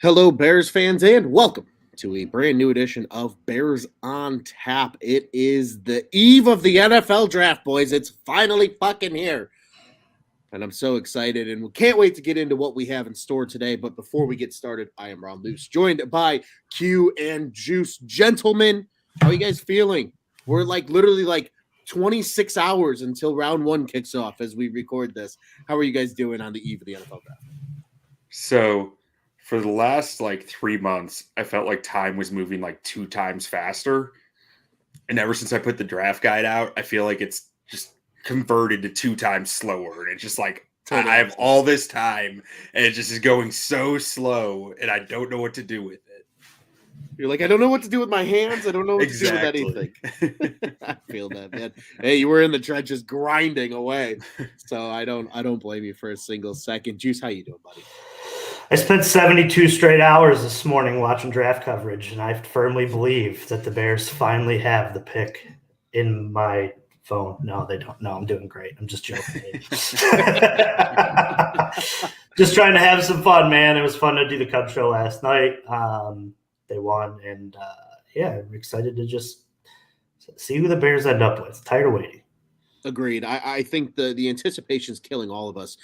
Hello, Bears fans, and welcome to a brand new edition of Bears on Tap. It is the eve of the NFL draft, boys. It's finally fucking here. And I'm so excited and we can't wait to get into what we have in store today. But before we get started, I am Ron Luce, joined by Q and Juice. Gentlemen, how are you guys feeling? We're literally 26 hours until round one kicks off as we record this. How are you guys doing on the eve of the NFL draft? So for the last 3 months, I felt like time was moving 2 times faster. And ever since I put the draft guide out, I feel like it's just converted to 2 times slower. And it's just I have all this time and it just is going so slow and I don't know what to do with it. You're like, I don't know what to do with my hands. I don't know what to do with anything. I feel that, man. Hey, you were in the trenches grinding away. So I don't blame you for a single second. Juice, how you doing, buddy? I spent 72 straight hours this morning watching draft coverage, and I firmly believe that the Bears finally have the pick in my phone. No, they don't. No, I'm doing great. I'm just joking. Just trying to have some fun, man. It was fun to do the Cub show last night. They won, and I'm excited to just see who the Bears end up with. Tired of waiting. Agreed. I think the anticipation is killing all of us,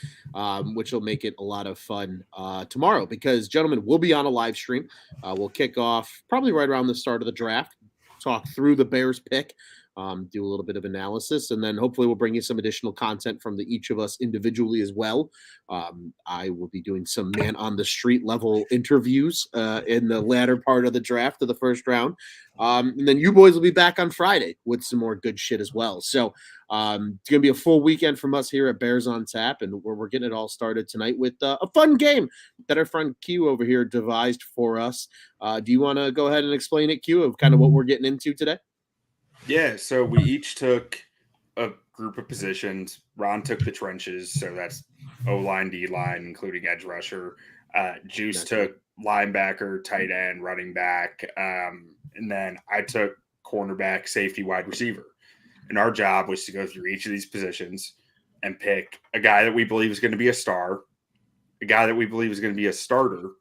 which will make it a lot of fun tomorrow because, gentlemen, we'll be on a live stream. We'll kick off probably right around the start of the draft, talk through the Bears pick, do a little bit of analysis, and then hopefully we'll bring you some additional content from each of us individually as well. I will be doing some man on the street level interviews in the latter part of the draft of the first round. And then you boys will be back on Friday with some more good shit as well. So it's going to be a full weekend from us here at Bears on Tap, and we're getting it all started tonight with a fun game that our friend Q over here devised for us. Do you want to go ahead and explain it, Q, of kind of what we're getting into today? Yeah, so we each took a group of positions. Ron took the trenches, so that's O-line, D-line, including edge rusher. Juice took linebacker, tight end, running back, and then I took cornerback, safety, wide receiver. And our job was to go through each of these positions and pick a guy that we believe is going to be a star, a guy that we believe is going to be a starter,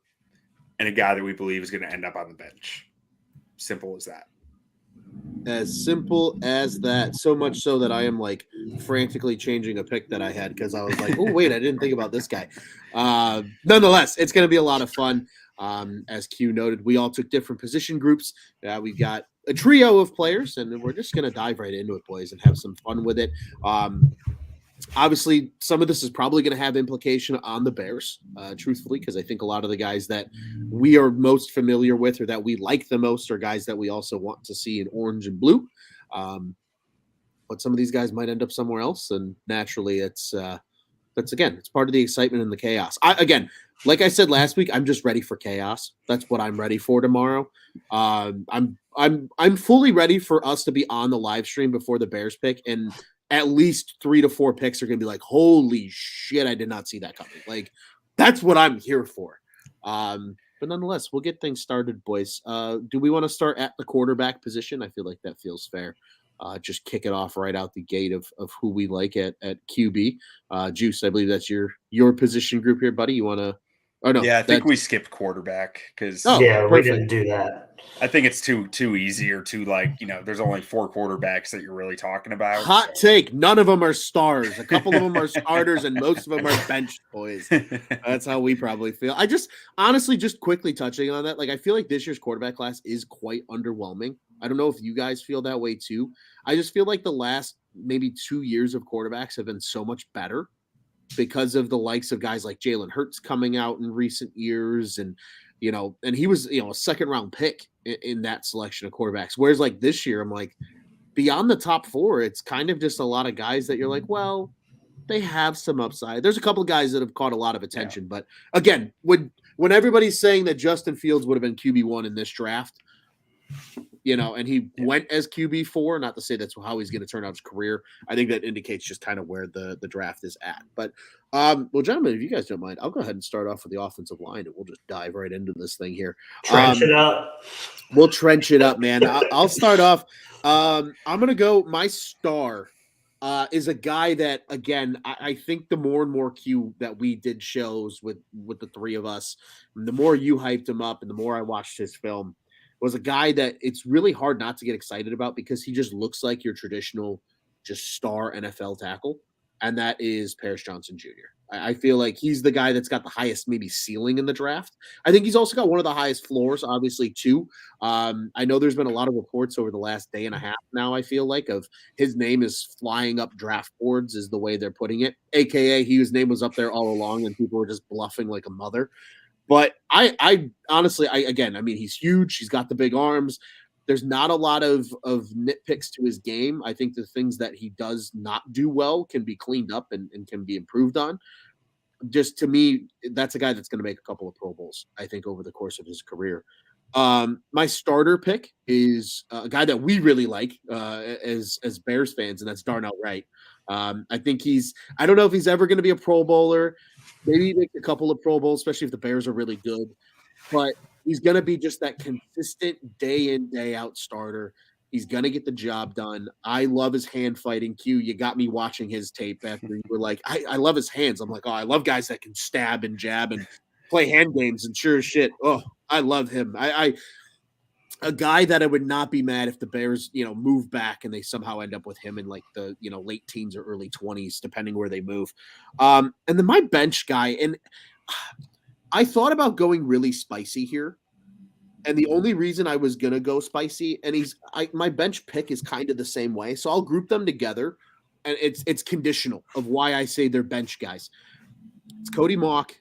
and a guy that we believe is going to end up on the bench. Simple as that. As simple as that. So much so that I am frantically changing a pick that I had because I was like, oh, wait, I didn't think about this guy. Nonetheless, it's going to be a lot of fun. As Q noted, we all took different position groups. We got a trio of players, and we're just going to dive right into it, boys, and have some fun with it. Obviously, some of this is probably going to have implication on the Bears, truthfully, because I think a lot of the guys that we are most familiar with or that we like the most are guys that we also want to see in orange and blue. But some of these guys might end up somewhere else, and naturally, it's part of the excitement and the chaos. Like I said last week, I'm just ready for chaos. That's what I'm ready for tomorrow. I'm fully ready for us to be on the live stream before the Bears pick, and at least 3 to 4 picks are going to be like, holy shit, I did not see that coming. That's what I'm here for. But nonetheless, we'll get things started, boys. Do we want to start at the quarterback position? I feel like that feels fair. Just kick it off right out the gate of who we like at QB. Juice, I believe that's your position group here, buddy. You want to? Oh no, yeah, I think we skipped quarterback because we didn't do that. I think it's too easy or too there's only 4 quarterbacks that you're really talking about. Hot take. None of them are stars. A couple of them are starters and most of them are benched boys. That's how we probably feel. I just honestly just quickly touching on that. I feel like this year's quarterback class is quite underwhelming. I don't know if you guys feel that way too. I just feel like the last maybe 2 years of quarterbacks have been so much better because of the likes of guys like Jalen Hurts coming out in recent years. And he was, a second round pick in that selection of quarterbacks. Whereas this year, I'm beyond the top 4, it's kind of just a lot of guys that you're like, well, they have some upside. There's a couple of guys that have caught a lot of attention. Yeah. But again, when everybody's saying that Justin Fields would have been QB1 in this draft, and he went as QB4, not to say that's how he's going to turn out his career. I think that indicates just kind of where the draft is at. But, well, gentlemen, if you guys don't mind, I'll go ahead and start off with the offensive line, and we'll just dive right into this thing here. Trench it up. We'll trench it up, man. I'll start off. I'm going to go my star is a guy that, again, I think the more and more Q that we did shows with the three of us, and the more you hyped him up and the more I watched his film, was a guy that it's really hard not to get excited about because he just looks like your traditional just star NFL tackle, and that is Paris Johnson Jr. I feel like he's the guy that's got the highest maybe ceiling in the draft. I think he's also got one of the highest floors, obviously, too. I know there's been a lot of reports over the last day and a half now, I feel like, of his name is flying up draft boards, is the way they're putting it. AKA, his name was up there all along, and people were just bluffing like a mother. But I honestly, I mean, he's huge. He's got the big arms. There's not a lot of nitpicks to his game. I think the things that he does not do well can be cleaned up and can be improved on. Just to me, that's a guy that's going to make a couple of Pro Bowls, I think, over the course of his career. My starter pick is a guy that we really like as Bears fans, and that's Darnell Wright. I think I don't know if he's ever going to be a Pro Bowler. Maybe he makes a couple of Pro Bowls, especially if the Bears are really good. But he's going to be just that consistent day in, day out starter. He's going to get the job done. I love his hand fighting. Q, you got me watching his tape after you were like, I love his hands. I'm like, oh, I love guys that can stab and jab and play hand games. And sure as shit, oh, I love him. A guy that I would not be mad if the Bears, move back and they somehow end up with him in like the, late teens or early 20s, depending where they move. And then my bench guy, and I thought about going really spicy here. And the only reason I was going to go spicy, and my bench pick is kind of the same way. So I'll group them together, and it's conditional of why I say they're bench guys. It's Cody Mauch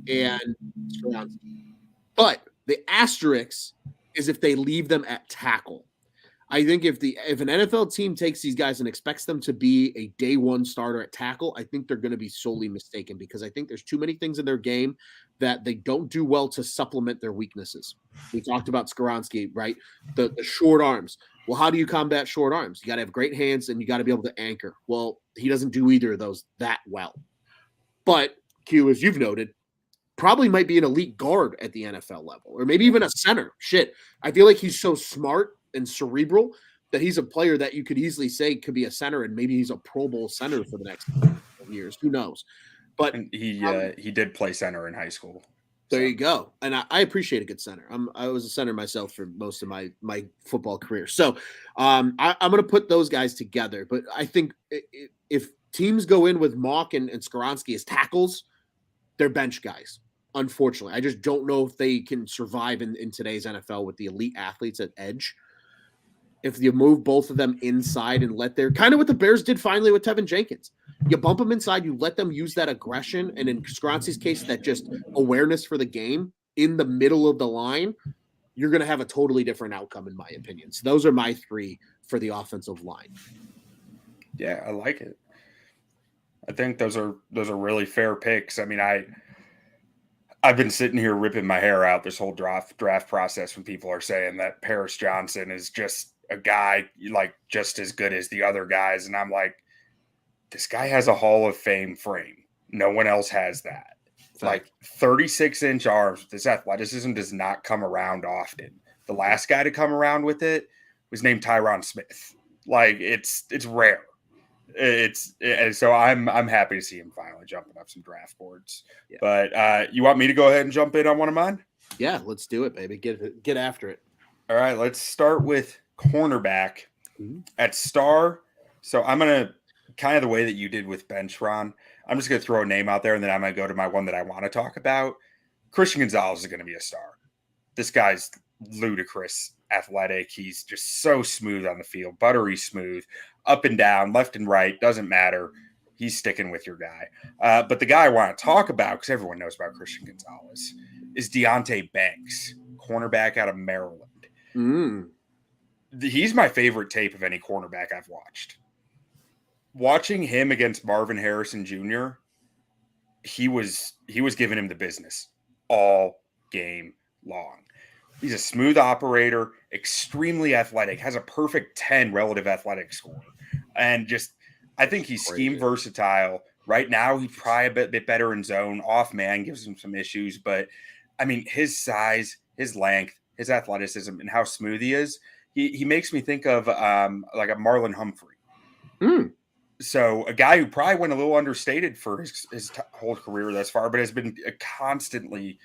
and Skoronski. But the asterisk is if they leave them at tackle. I think if an NFL team takes these guys and expects them to be a day one starter at tackle, I think they're going to be solely mistaken because I think there's too many things in their game that they don't do well to supplement their weaknesses. We talked about Skoronski, right? The short arms. Well, how do you combat short arms? You got to have great hands and you got to be able to anchor. Well, he doesn't do either of those that well. But Q, as you've noted, probably might be an elite guard at the NFL level, or maybe even a center. Shit. I feel like he's so smart and cerebral that he's a player that you could easily say could be a center, and maybe he's a Pro Bowl center for the next years. Who knows? But he did play center in high school. There you go. And I appreciate a good center. I was a center myself for most of my football career. So I'm going to put those guys together. But I think if teams go in with Mauch and Skoronski as tackles, they're bench guys. Unfortunately, I just don't know if they can survive in today's NFL with the elite athletes at edge. If you move both of them inside and let their kind of what the Bears did finally with Tevin Jenkins, you bump them inside, you let them use that aggression, and in Skoronski's case, that just awareness for the game in the middle of the line, you're going to have a totally different outcome, in my opinion. So those are my three for the offensive line. Yeah, I like it. I think those are really fair picks. I mean, I've been sitting here ripping my hair out this whole draft process when people are saying that Paris Johnson is just a guy like just as good as the other guys. And I'm like, this guy has a Hall of Fame frame. No one else has that. Like 36-inch arms. This athleticism does not come around often. The last guy to come around with it was named Tyron Smith. Like it's rare. So I'm happy to see him finally jumping up some draft boards. Yeah. But you want me to go ahead and jump in on one of mine? Yeah, let's do it, baby. Get after it. All right, let's start with cornerback at star. So I'm gonna kind of the way that you did with bench, Ron. I'm just gonna throw a name out there, and then I'm gonna go to my one that I want to talk about. Christian Gonzalez is gonna be a star. This guy's ludicrous athletic. He's just so smooth on the field, buttery smooth, up and down, left and right, doesn't matter. He's sticking with your guy. But the guy I want to talk about, because everyone knows about Christian Gonzalez, is Deonte Banks, cornerback out of Maryland. He's my favorite tape of any cornerback I've watched. Watching him against Marvin Harrison Jr., he was giving him the business all game long. He's a smooth operator, extremely athletic, has a perfect 10 relative athletic score. And just, I think he's scheme versatile. Right now, he's probably a bit better in zone. Off man gives him some issues. But, I mean, his size, his length, his athleticism, and how smooth he is, he makes me think of like a Marlon Humphrey. So a guy who probably went a little understated for his whole career thus far, but has been a constantly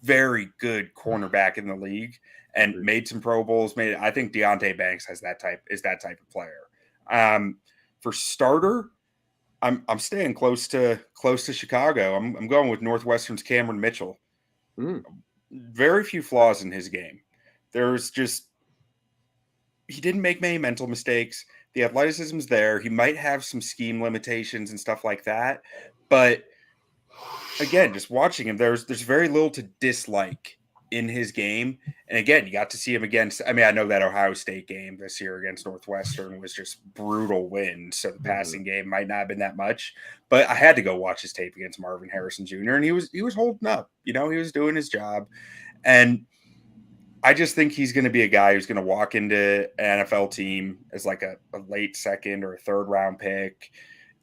very good cornerback in the league and made some Pro Bowls. I think Deonte Banks is that type of player. For starter, I'm staying close to Chicago. I'm going with Northwestern's Cameron Mitchell. Very few flaws in his game. He didn't make many mental mistakes. The athleticism's there. He might have some scheme limitations and stuff like that, but again, just watching him, there's very little to dislike in his game. And again, you got to see him against, I know that Ohio State game this year against Northwestern was just brutal win. So the passing game might not have been that much, but I had to go watch his tape against Marvin Harrison Jr. And he was holding up, he was doing his job. And I just think he's going to be a guy who's going to walk into an NFL team as like a late second or a third round pick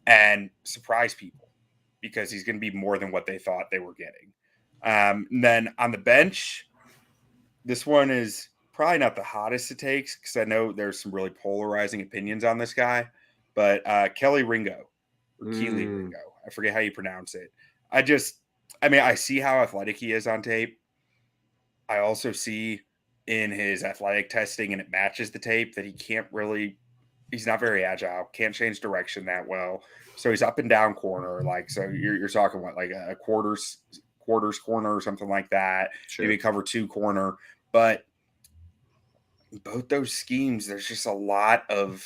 and surprise people, because he's going to be more than what they thought they were getting. And then on the bench, this one is probably not the hottest it takes, because I know there's some really polarizing opinions on this guy, but Kelee Ringo, I forget how you pronounce it. I see how athletic he is on tape. I also see in his athletic testing, and it matches the tape, that he's not very agile, can't change direction that well. So he's up and down corner. So you're talking what, like a quarters corner or something like that. Sure. Maybe cover 2 corner. But both those schemes, there's just a lot of,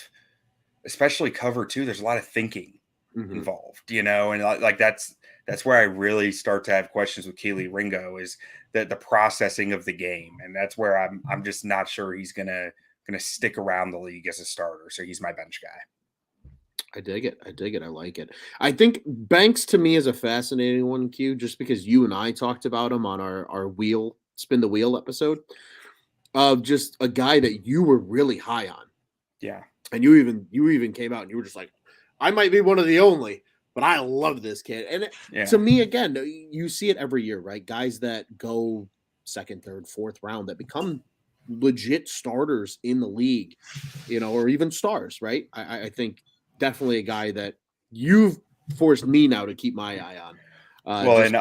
especially cover 2, there's a lot of thinking involved, and like that's where I really start to have questions with Kelee Ringo, is the processing of the game. And that's where I'm just not sure he's gonna stick around the league as a starter. So he's my bench guy. I dig it. I like it. I think Banks to me is a fascinating one, Q, just because you and I talked about him on our spin the wheel episode, of just a guy that you were really high on. Yeah. And you even came out and you were just like, I might be one of the only, but I love this kid. And to me, again, you see it every year, right? Guys that go second, third, fourth round that become legit starters in the league, or even stars, right? I think definitely a guy that you've forced me now to keep my eye on. And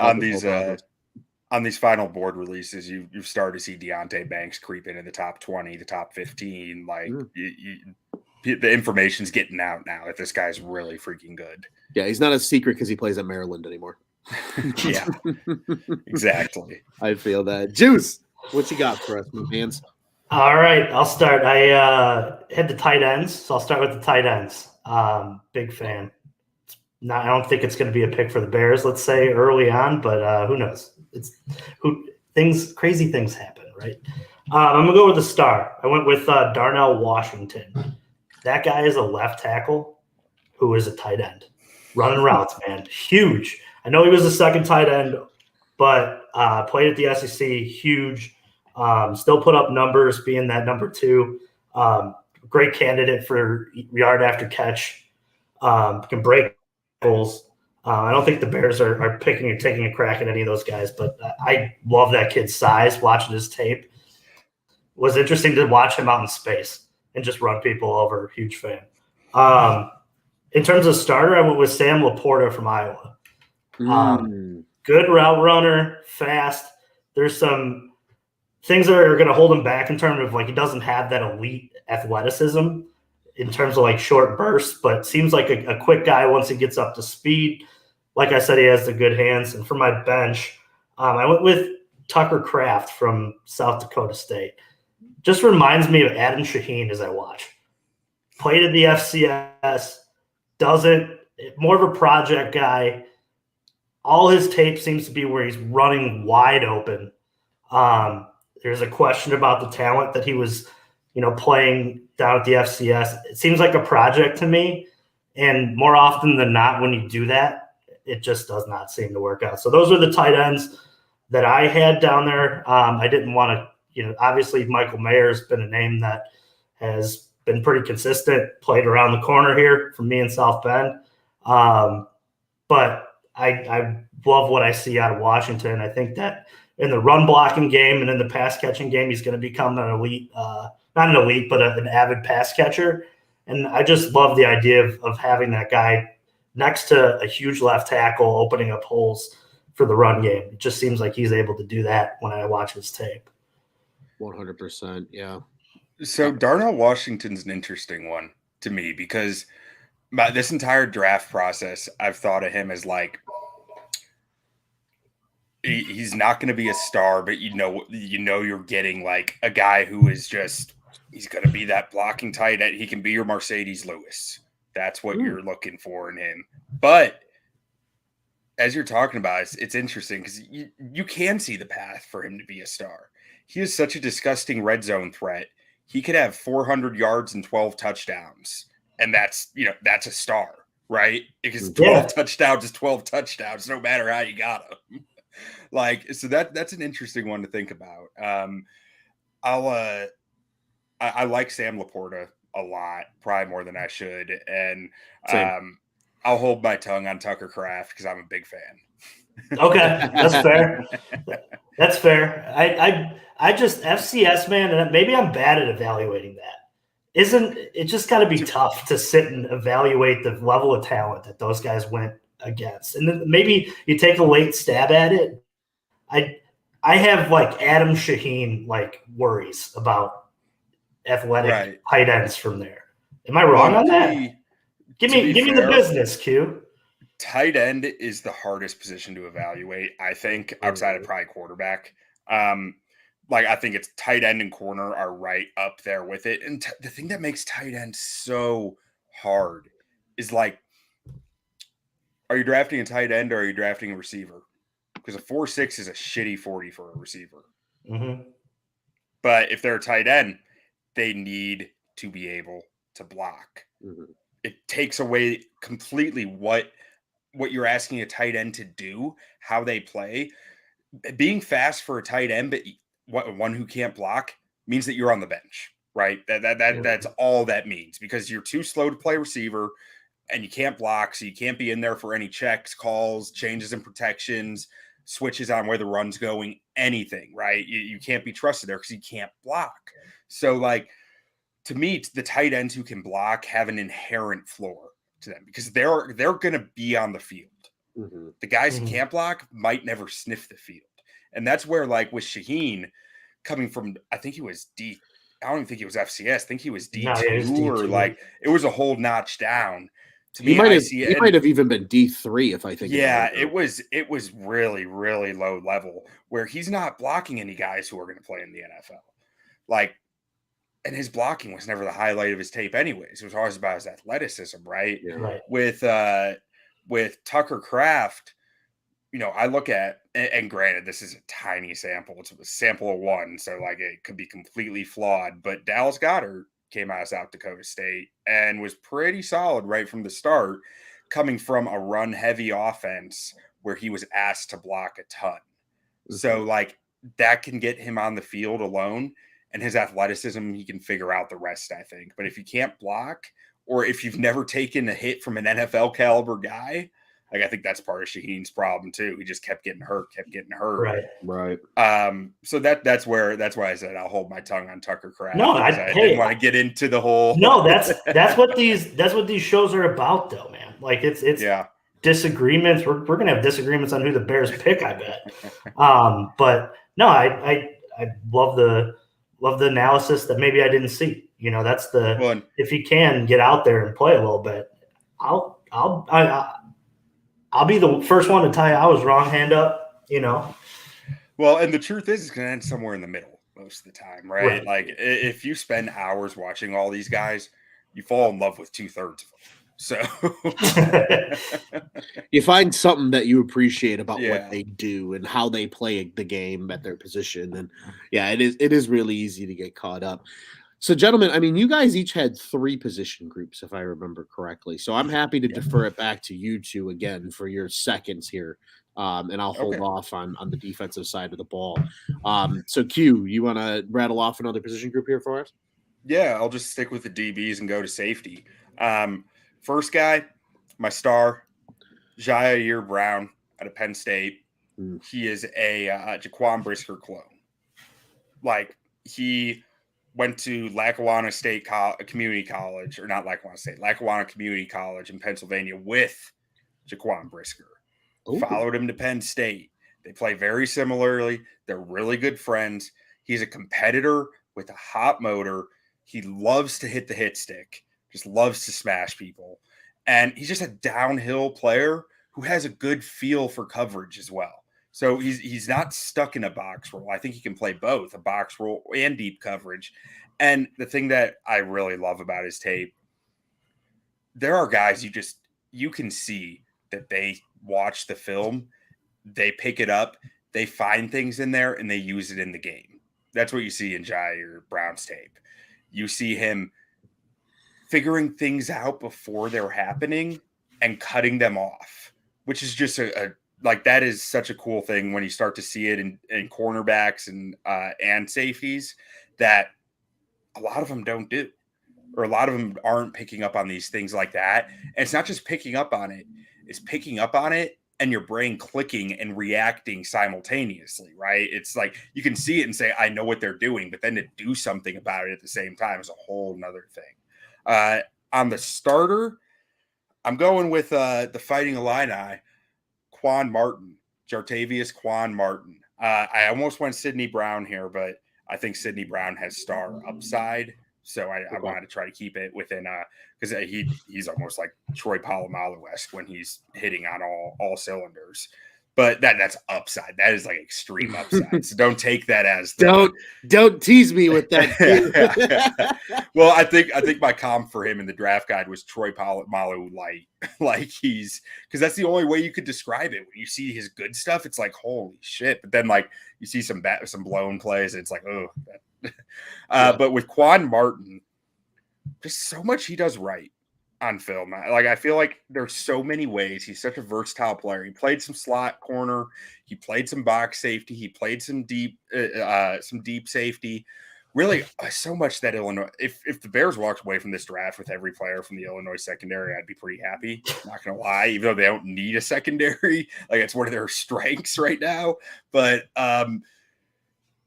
on these final board releases, you've started to see Deonte Banks creep into the top 20, the top 15. The information's getting out now that this guy's really freaking good. Yeah, he's not a secret because he plays at Maryland anymore. Yeah, exactly. I feel that. Juice, what you got for us, my hands? All right, I'll start. I hit the tight ends, so I'll start with the tight ends. Big fan. I don't think it's going to be a pick for the Bears, let's say, early on, but who knows? Crazy things happen, right? I'm going to go with the star. I went with Darnell Washington. That guy is a left tackle who is a tight end. Running routes, man. Huge. I know he was a second tight end, but played at the SEC. Huge. Still put up numbers being that number 2. Great candidate for yard after catch. Can break goals. I don't think the Bears are picking or taking a crack at any of those guys, but I love that kid's size, watching his tape. Was interesting to watch him out in space and just run people over. Huge fan. In terms of starter, I went with Sam Laporta from Iowa. Good route runner, fast. There's some things that are going to hold him back in terms of he doesn't have that elite athleticism in terms of short bursts, but seems like a quick guy once he gets up to speed. Like I said, he has the good hands. And for my bench, I went with Tucker Kraft from South Dakota State. Just reminds me of Adam Shaheen as I watch. Played at the FCS, more of a project guy. All his tape seems to be where he's running wide open. There's a question about the talent that he was, playing down at the FCS. It seems like a project to me. And more often than not, when you do that, it just does not seem to work out. So those are the tight ends that I had down there. I didn't want to, obviously Michael Mayer has been a name that has been pretty consistent, played around the corner here from me in South Bend. But I love what I see out of Washington. I think that in the run blocking game and in the pass catching game, he's going to become an elite, not an elite, but an avid pass catcher. And I just love the idea of having that guy next to a huge left tackle opening up holes for the run game. It just seems like he's able to do that when I watch his tape. 100%. Yeah. So Darnell Washington's an interesting one to me because this entire draft process, I've thought of him as like he's not going to be a star, but you know you're getting like a guy who is just he's going to be that blocking tight end. He can be your Mercedes Lewis. That's what you're looking for in him. But as you're talking about, it's interesting because you can see the path for him to be a star. He is such a disgusting red zone threat. He could have 400 yards and 12 touchdowns, and that's a star, right? Because 12 touchdowns is 12 touchdowns, no matter how you got them. So that's an interesting one to think about. I like Sam Laporta a lot, probably more than I should, and I'll hold my tongue on Tucker Kraft because I'm a big fan. Okay, that's fair. That's fair. I just FCS, man, and maybe I'm bad at evaluating that. Isn't it just got to be tough to sit and evaluate the level of talent that those guys went against, and then maybe you take a late stab at it. I have like Adam Shaheen like worries about athletic tight ends from there. Am I wrong on that? Give me the business, Q. Tight end is the hardest position to evaluate, I think, outside of probably quarterback. I think it's tight end and corner are right up there with it. And the thing that makes tight end so hard is like, are you drafting a tight end or are you drafting a receiver? Because a 4.6 is a shitty 40 for a receiver. Mm-hmm. But if they're a tight end, they need to be able to block. Mm-hmm. It takes away completely what you're asking a tight end to do, how they play. Being fast for a tight end, but one who can't block means that you're on the bench, right? That's all that means because you're too slow to play receiver and you can't block, so you can't be in there for any checks, calls, changes in protections, switches on where the run's going, anything, right? You can't be trusted there because you can't block. So, to me, the tight ends who can block have an inherent floor to them because they're going to be on the field. Mm-hmm. The guys who can't block might never sniff the field. And that's where, with Shaheen coming from, I think he was D. I don't even think he was FCS. I think he was D2 or it was a whole notch down. To me, he might have even been D3 if I think. Yeah, it was really, really low level where he's not blocking any guys who are going to play in the NFL. And his blocking was never the highlight of his tape anyways. It was always about his athleticism, right? Yeah. Right. With Tucker Kraft, I look at, and granted, this is a tiny sample. It's a sample of one, so it could be completely flawed. But Dallas Goedert came out of South Dakota State and was pretty solid right from the start, coming from a run-heavy offense where he was asked to block a ton. Mm-hmm. So, that can get him on the field alone. And his athleticism, he can figure out the rest, I think. But if you can't block, or if you've never taken a hit from an NFL caliber guy, I think that's part of Shaheen's problem too. He just kept getting hurt. Right. So that's why I said I'll hold my tongue on Tucker Kraft. No, I didn't want to get into the whole. No, that's what these shows are about, though, man. It's disagreements. We're gonna have disagreements on who the Bears pick, I bet. But no, I love the analysis that maybe I didn't see. That's if he can get out there and play a little bit, I'll be the first one to tell you I was wrong. Hand up, Well, and the truth is, it's going to end somewhere in the middle most of the time, right? If you spend hours watching all these guys, you fall in love with 2/3 of them. So you find something that you appreciate about what they do and how they play the game at their position. And it is really easy to get caught up. So, gentlemen, I mean, you guys each had 3 position groups, if I remember correctly. So I'm happy to defer it back to you two again for your seconds here. And I'll hold off on the defensive side of the ball. So, Q, you want to rattle off another position group here for us? Yeah, I'll just stick with the DBs and go to safety. First guy, my star, Jair Brown out of Penn State. He is a Jaquan Brisker clone. went to Lackawanna State Community College, or not Lackawanna State, Lackawanna Community College in Pennsylvania with Jaquan Brisker. Ooh. Followed him to Penn State. They play very similarly. They're really good friends. He's a competitor with a hot motor. He loves to hit the hit stick, just loves to smash people. And he's just a downhill player who has a good feel for coverage as well. So he's not stuck in a box role. I think he can play both, a box role and deep coverage. And the thing that I really love about his tape, there are guys you can see that they watch the film, they pick it up, they find things in there, and they use it in the game. That's what you see in Jair Brown's tape. You see him figuring things out before they're happening and cutting them off, which is just that is such a cool thing when you start to see it in cornerbacks and safeties that a lot of them don't do, or a lot of them aren't picking up on these things like that. And it's not just picking up on it, it's picking up on it and your brain clicking and reacting simultaneously, right? It's like you can see it and say, I know what they're doing, but then to do something about it at the same time is a whole nother thing. On the starter, I'm going with the Fighting Illini, Quan Martin, Jartavius Quan Martin. I almost went Sidney Brown here, but I think Sidney Brown has star upside. So I wanted to try to keep it within because he's almost like Troy Polamalu-esque when he's hitting on all cylinders. But that's upside. That is like extreme upside. So don't take that as don't tease me with that. Well, I think my comp for him in the draft guide was Troy Polamalu light. Like because that's the only way you could describe it. When you see his good stuff, it's like holy shit. But then like you see some blown plays, and it's like oh. But with Quan Martin, just so much he does right on film. Like I feel like there's so many ways. He's such a versatile player. He played some slot corner. He played some box safety. He played some deep safety. Really, so much that Illinois. If the Bears walked away from this draft with every player from the Illinois secondary, I'd be pretty happy. Not gonna lie, even though they don't need a secondary, like it's one of their strengths right now. But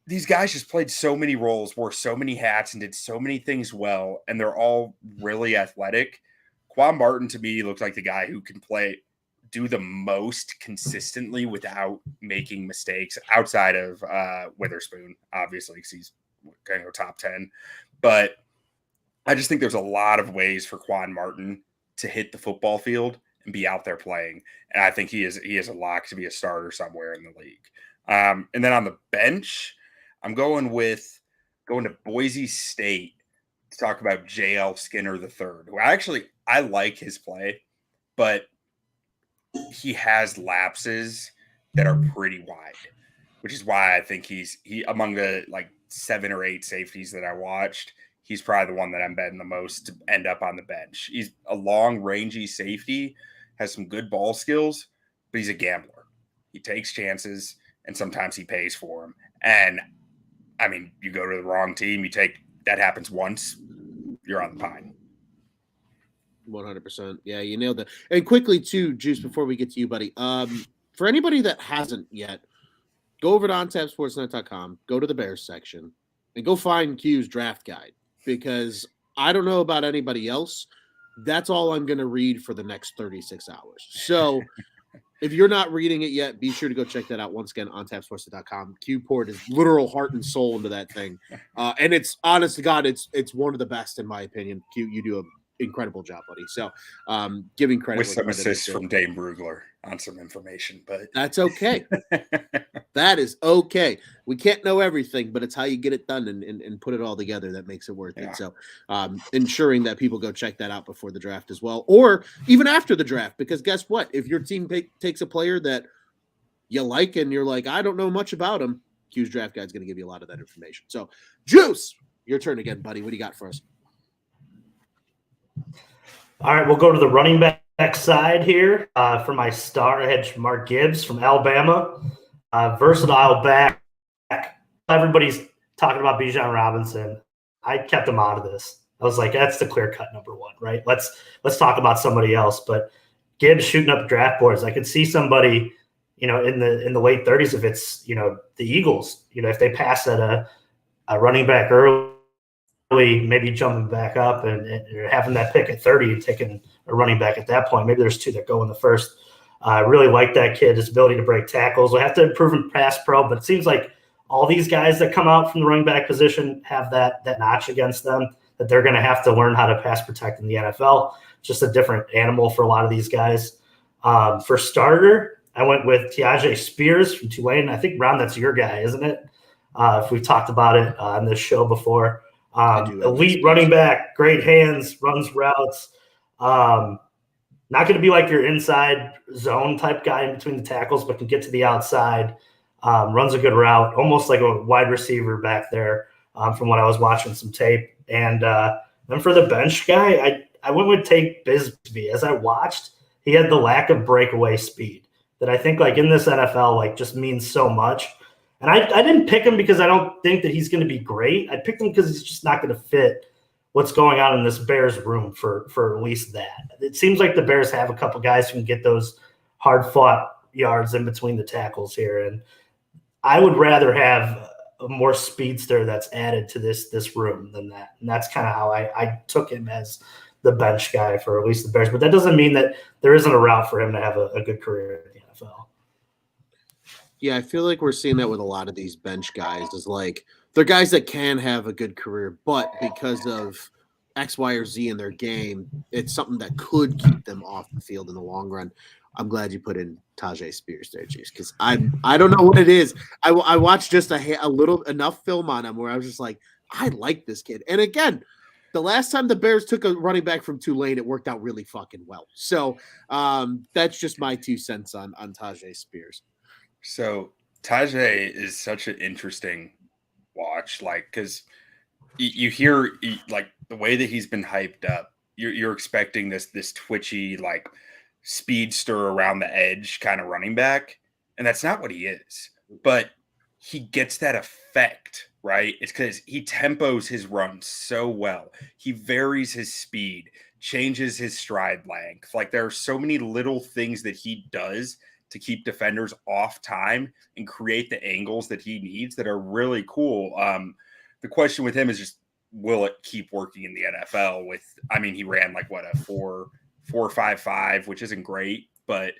these guys just played so many roles, wore so many hats, and did so many things well, and they're all really athletic. Quan Martin, to me, looks like the guy who can do the most consistently without making mistakes outside of Witherspoon, obviously, because he's going to go top 10. But I just think there's a lot of ways for Quan Martin to hit the football field and be out there playing. And I think he is a lock to be a starter somewhere in the league. And then on the bench, I'm going to Boise State to talk about J.L. Skinner III, who I like his play, but he has lapses that are pretty wide, which is why I think he among the like 7 or 8 safeties that I watched, he's probably the one that I'm betting the most to end up on the bench. He's a long, rangy safety, has some good ball skills, but he's a gambler. He takes chances, and sometimes he pays for them. And I mean, you go to the wrong team, that happens once, you're on the pine. 100%. Yeah, you nailed it. And quickly too, Juice, before we get to you, buddy, for anybody that hasn't yet, go over to ontapsportsnet.com, go to the Bears section, and go find Q's draft guide, because I don't know about anybody else. That's all I'm going to read for the next 36 hours. So if you're not reading it yet, be sure to go check that out. Once again, ontapsportsnet.com. Q poured his literal heart and soul into that thing. And it's, honest to God, it's one of the best in my opinion. Q, you do an incredible job, buddy. So giving credit. With some assists from Dave Brugler on some information, but that's okay. That is okay. We can't know everything, but it's how you get it done and put it all together that makes it worth it. So ensuring that people go check that out before the draft as well, or even after the draft, because guess what? If your team takes a player that you like and you're like, I don't know much about him, Q's draft guide is going to give you a lot of that information. So Juice, your turn again, buddy. What do you got for us? All right, we'll go to the running back side here. For my star, I had Mark Gibbs from Alabama. Versatile back. Everybody's talking about Bijan Robinson. I kept him out of this. I was like, that's the clear-cut number one, right? Let's talk about somebody else. But Gibbs shooting up draft boards. I could see somebody, in the late 30s if it's, the Eagles. If they pass at a running back early, maybe jumping back up and having that pick at 30 and taking a running back at that point. Maybe there's 2 that go in the first. I really like that kid, his ability to break tackles. We'll have to improve in pass pro, but it seems like all these guys that come out from the running back position have that notch against them that they're going to have to learn how to pass protect in the NFL. Just a different animal for a lot of these guys. For starter, I went with Tyjae Spears from Tulane. I think, Ron, that's your guy, isn't it? If we've talked about it on this show before. Elite running back, great hands, runs routes. Not going to be like your inside zone type guy in between the tackles, but can get to the outside, runs a good route, almost like a wide receiver back there from what I was watching some tape. And then for the bench guy, I went with Tank Bigsby. As I watched, he had the lack of breakaway speed that I think like in this NFL like just means so much. And I didn't pick him because I don't think that he's going to be great. I picked him because he's just not going to fit what's going on in this Bears room for at least that. It seems like the Bears have a couple guys who can get those hard-fought yards in between the tackles here. And I would rather have a more speedster that's added to this room than that. And that's kind of how I took him as the bench guy for at least the Bears. But that doesn't mean that there isn't a route for him to have a good career in the NFL. Yeah, I feel like we're seeing that with a lot of these bench guys is like they're guys that can have a good career, but because of X, Y, or Z in their game, it's something that could keep them off the field in the long run. I'm glad you put in Tyjae Spears there, Juice, because I don't know what it is. I watched just a little enough film on him where I was just like, I like this kid. And again, the last time the Bears took a running back from Tulane, it worked out really fucking well. So that's just my 2 cents on Tyjae Spears. So Tyjae is such an interesting watch, like because you hear like the way that he's been hyped up. You're expecting this twitchy like speedster around the edge kind of running back, and that's not what he is. But he gets that effect, right? It's because he tempos his runs so well. He varies his speed, changes his stride length. Like there are so many little things that he does to keep defenders off time and create the angles that he needs that are really cool. The question with him is just, will it keep working in the NFL he ran like what a 4.55, which isn't great, but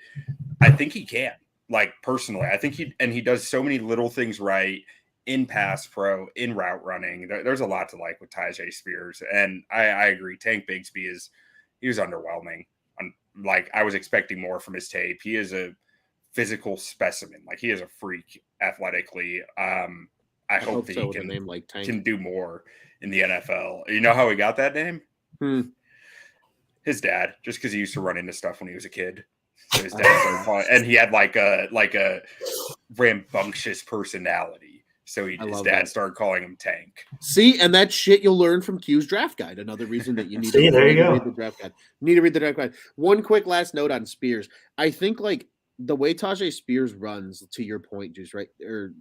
I think he can. Like personally, I think he does so many little things right in pass pro, in route running. There's a lot to like with Tyjae Spears. And I agree. Tank Bigsby he was underwhelming. Like I was expecting more from his tape. He is a physical specimen. Like he is a freak athletically. I hope that he can do more in the NFL. You know how he got that name? His dad, just because he used to run into stuff when he was a kid. So his dad started, and he had like a rambunctious personality. So his dad started calling him Tank. See, and that shit you'll learn from Q's draft guide. Another reason that you need to read the draft guide. You need to read the draft guide. One quick last note on Spears. I think like the way Tyjae Spears runs, to your point, Juice, right? Or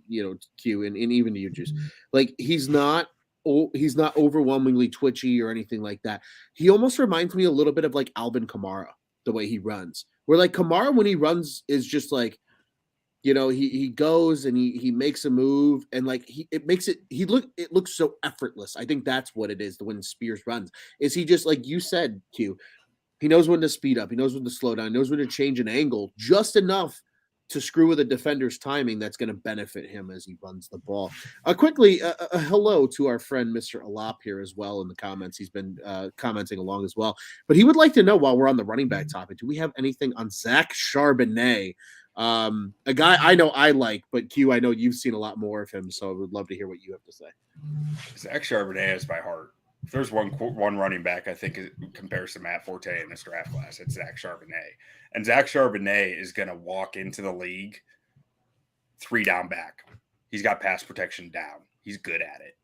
Q, and even to you, Juice. Like he's not overwhelmingly twitchy or anything like that. He almost reminds me a little bit of like Alvin Kamara, the way he runs. Where like Kamara when he runs is just like, he goes and he makes a move and like it looks so effortless. I think that's what it is. The when Spears runs is he just like you said, Q. He knows when to speed up. He knows when to slow down. He knows when to change an angle just enough to screw with a defender's timing that's going to benefit him as he runs the ball. Quickly, a hello to our friend Mr. Alap here as well in the comments. He's been commenting along as well. But he would like to know, while we're on the running back topic, do we have anything on Zach Charbonnet? A guy I know I like, but Q, I know you've seen a lot more of him, so I would love to hear what you have to say. Zach Charbonnet is by heart. If there's one running back I think compares to Matt Forte in this draft class, it's Zach Charbonnet. And Zach Charbonnet is going to walk into the league 3 down back. He's got pass protection down. He's good at it.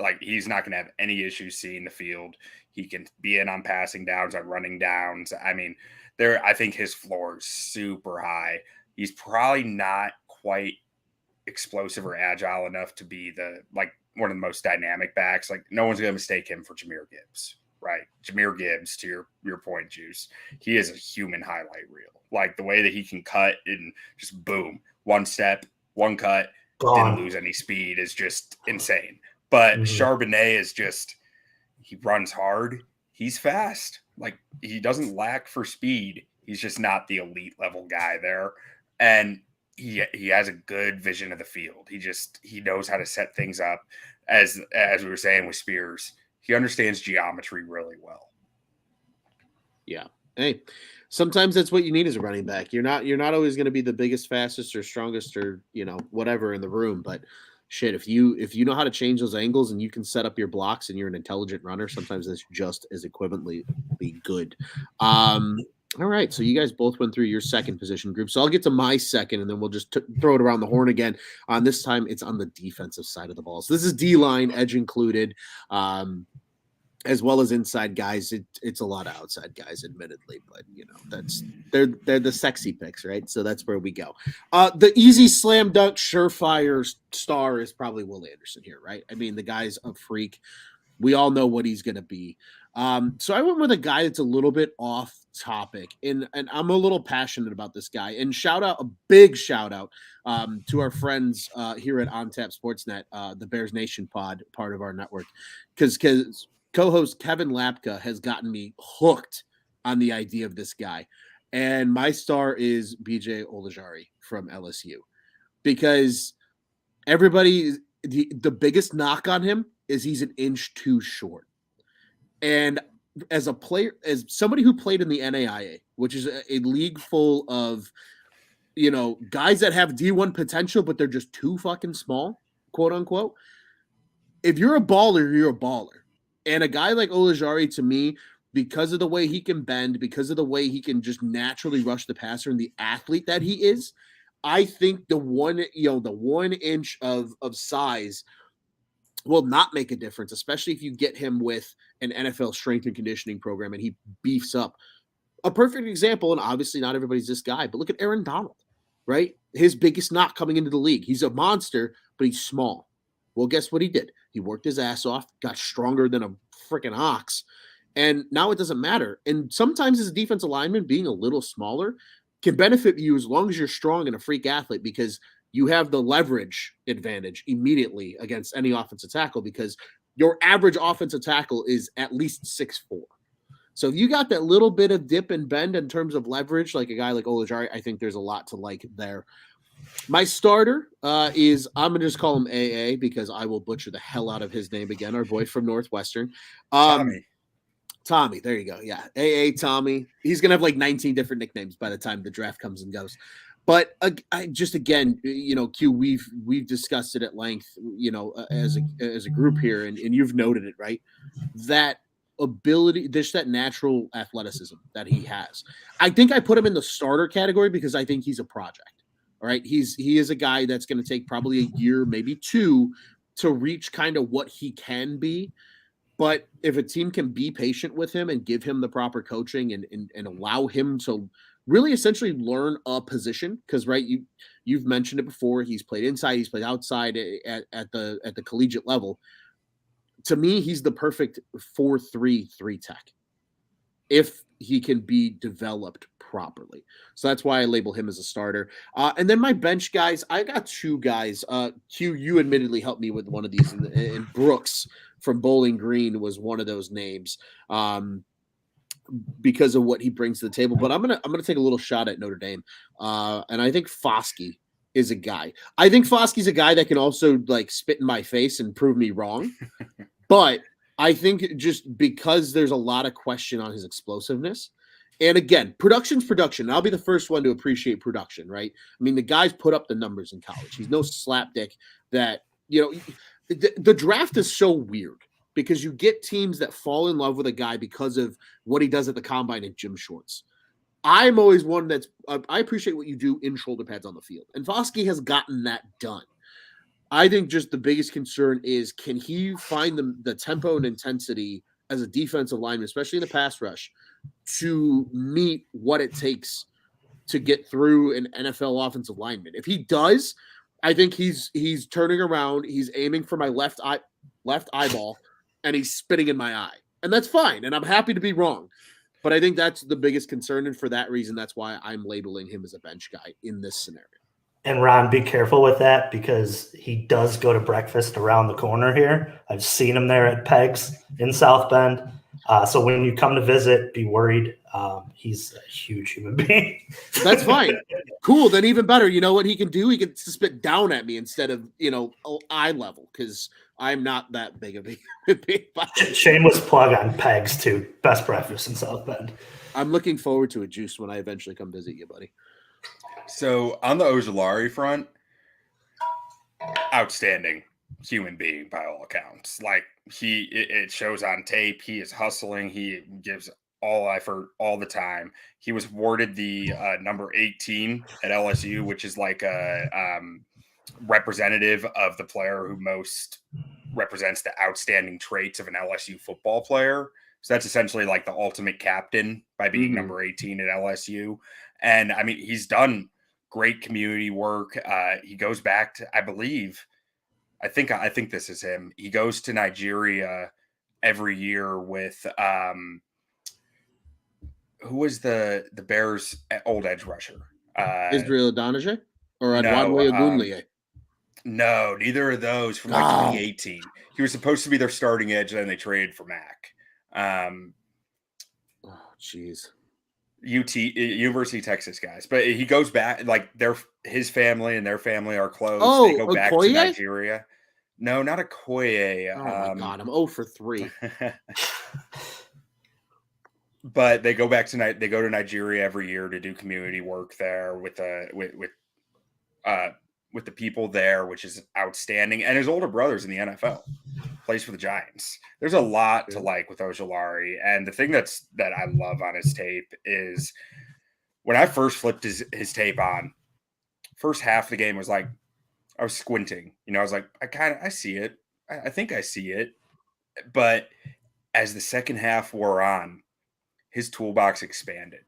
Like he's not going to have any issues seeing the field. He can be in on passing downs, on running downs. I mean, I think his floor is super high. He's probably not quite explosive or agile enough to be one of the most dynamic backs. Like no one's going to mistake him for Jahmyr Gibbs, right? Jahmyr Gibbs, to your point, Juice. He is a human highlight reel. Like the way that he can cut and just boom, one step, one cut, didn't lose any speed is just insane. But Charbonnet is just He runs hard. He's fast. Like, he doesn't lack for speed. He's just not the elite level guy there. And he has a good vision of the field. He knows how to set things up. As we were saying with Spears, he understands geometry really well. Yeah. Hey, sometimes that's what you need as a running back. You're not always going to be the biggest, fastest, or strongest, or whatever in the room. But shit, if you know how to change those angles and you can set up your blocks and you're an intelligent runner, sometimes that's just as equivalently be good. All right, so you guys both went through your second position group. So I'll get to my second, and then we'll just throw it around the horn again. This time, it's on the defensive side of the ball. So this is D-line, edge included. As well as inside guys, it's a lot of outside guys, admittedly, but they're the sexy picks, right? So that's where we go. The easy slam dunk, surefire star is probably Will Anderson here, right? I mean, the guy's a freak. We all know what he's going to be. So I went with a guy that's a little bit off topic, and I'm a little passionate about this guy. And a big shout out to our friends here at OnTap Sportsnet, the Bears Nation pod, part of our network, because co-host Kevin Lapka has gotten me hooked on the idea of this guy. And my star is BJ Ojulari from LSU, because the biggest knock on him is he's an inch too short. And as a player, as somebody who played in the NAIA, which is a league full of, guys that have D1 potential, but they're just too fucking small, quote unquote. If you're a baller, you're a baller. And a guy like Ojulari, to me, because of the way he can bend, because of the way he can just naturally rush the passer and the athlete that he is, I think the 1 inch of size will not make a difference, especially if you get him with an NFL strength and conditioning program and he beefs up. A perfect example, and obviously not everybody's this guy, but look at Aaron Donald, right? His biggest knock coming into the league. He's a monster, but he's small. Well, guess what he did? He worked his ass off, got stronger than a freaking ox, and now it doesn't matter. And sometimes as a defensive lineman, being a little smaller can benefit you as long as you're strong and a freak athlete, because you have the leverage advantage immediately against any offensive tackle, because your average offensive tackle is at least 6'4". So if you got that little bit of dip and bend in terms of leverage, like a guy like Ojulari, I think there's a lot to like there. My starter is, I'm going to just call him AA because I will butcher the hell out of his name again, our boy from Northwestern. Tommy, there you go. Yeah, AA Tommy. He's going to have like 19 different nicknames by the time the draft comes and goes. But again, Q, we've discussed it at length, as a group here, and you've noted it, right? That ability, that natural athleticism that he has. I think I put him in the starter category because I think he's a project. All right. He is a guy that's going to take probably a year, maybe two, to reach kind of what he can be. But if a team can be patient with him and give him the proper coaching and allow him to really essentially learn a position, because right, you've mentioned it before, he's played inside, he's played outside at the collegiate level. To me, he's the perfect 4-3 tech if he can be developed properly. So that's why I label him as a starter. And then my bench guys, I got two guys. Q, you admittedly helped me with one of these, and Brooks from Bowling Green was one of those names because of what he brings to the table. But I'm gonna take a little shot at Notre Dame, and I think Foskey is a guy. I think Foskey's a guy that can also like spit in my face and prove me wrong, but I think just because there's a lot of question on his explosiveness. And again, production's production. I'll be the first one to appreciate production, right? I mean, the guy's put up the numbers in college. He's no slapdick that, the draft is so weird because you get teams that fall in love with a guy because of what he does at the combine in gym shorts. I'm always one I appreciate what you do in shoulder pads on the field. And Foskey has gotten that done. I think just the biggest concern is, can he find the tempo and intensity as a defensive lineman, especially in the pass rush, to meet what it takes to get through an NFL offensive lineman? If he does, I think he's turning around, he's aiming for my left eyeball, and he's spitting in my eye. And that's fine, and I'm happy to be wrong. But I think that's the biggest concern, and for that reason, that's why I'm labeling him as a bench guy in this scenario. And Ron, be careful with that because he does go to breakfast around the corner here. I've seen him there at Pegs in South Bend. So when you come to visit, be worried. He's a huge human being. That's fine. Cool. Then even better. You know what he can do? He can spit down at me instead of, eye level, because I'm not that big of a Shameless plug on Pegs too. Best breakfast in South Bend. I'm looking forward to it, Juice, when I eventually come visit you, buddy. So on the Ojulari front, outstanding human being by all accounts. Like it shows on tape. He is hustling. He gives all effort all the time. He was awarded the number 18 at LSU, which is like a representative of the player who most represents the outstanding traits of an LSU football player. So that's essentially like the ultimate captain by being number 18 at LSU. And I mean, he's done great community work. He goes back to, I think this is him. He goes to Nigeria every year with who was the Bears' old edge rusher? Israel Adonijah or Adwanwe Ogunleye? No, neither of those from like 2018. He was supposed to be their starting edge, and then they traded for Mac. Jeez. University of Texas guys, but he goes back, like his family and their family are close. Oh, they go back to Nigeria. No, not Okoye. Oh my God, I'm 0 for 3. But they go back to they go to Nigeria every year to do community work there with the people there, which is outstanding. And his older brother's in the NFL, plays for the Giants. There's a lot to like with Ojulari. And the thing that I love on his tape is when I first flipped his tape on, first half of the game was like, I was squinting. I was like, I see it. I think I see it. But as the second half wore on, his toolbox expanded.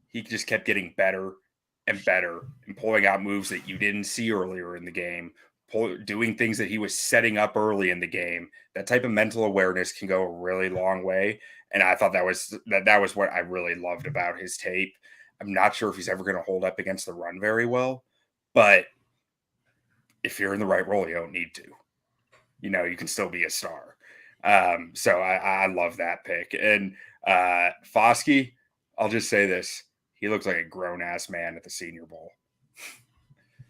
He just kept getting better and better and pulling out moves that you didn't see earlier in the game, doing things that he was setting up early in the game. That type of mental awareness can go a really long way. And I thought that was what I really loved about his tape. I'm not sure if he's ever going to hold up against the run very well, but if you're in the right role, you don't need to. You can still be a star. So I love that pick. And Foskey, I'll just say this. He looks like a grown-ass man at the Senior Bowl.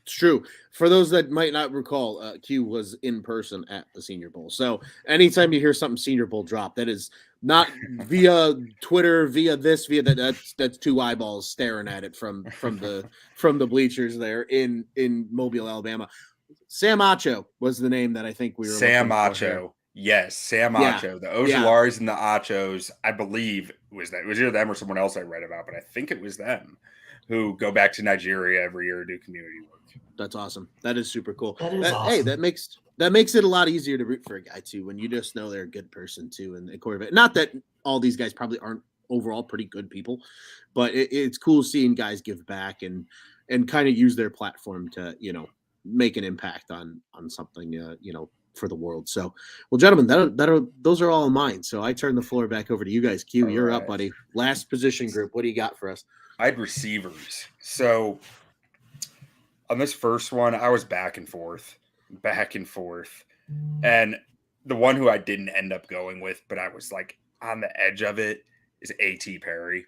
It's true. For those that might not recall, Q was in person at the Senior Bowl. So anytime you hear something Senior Bowl drop, that is not via Twitter, via that. That's two eyeballs staring at it from the bleachers there in Mobile, Alabama. Sam Acho was the name that I think we were. Sam Acho. Yes, Sam Acho. The Ojularis and the Achos, I believe it was either them or someone else I read about, but I think it was them who go back to Nigeria every year to do community work. That's awesome. That is super cool. Awesome. Hey, that makes it a lot easier to root for a guy too when you just know they're a good person too and quarterback. Not that all these guys probably aren't overall pretty good people, but it's cool seeing guys give back and kind of use their platform to make an impact on something for the world. So, well, gentlemen, those are all mine. So I turn the floor back over to you guys. Q, you're up, buddy. Last position group. What do you got for us? I had receivers. So on this first one, I was back and forth. And the one who I didn't end up going with, but I was like on the edge of it, is A.T. Perry.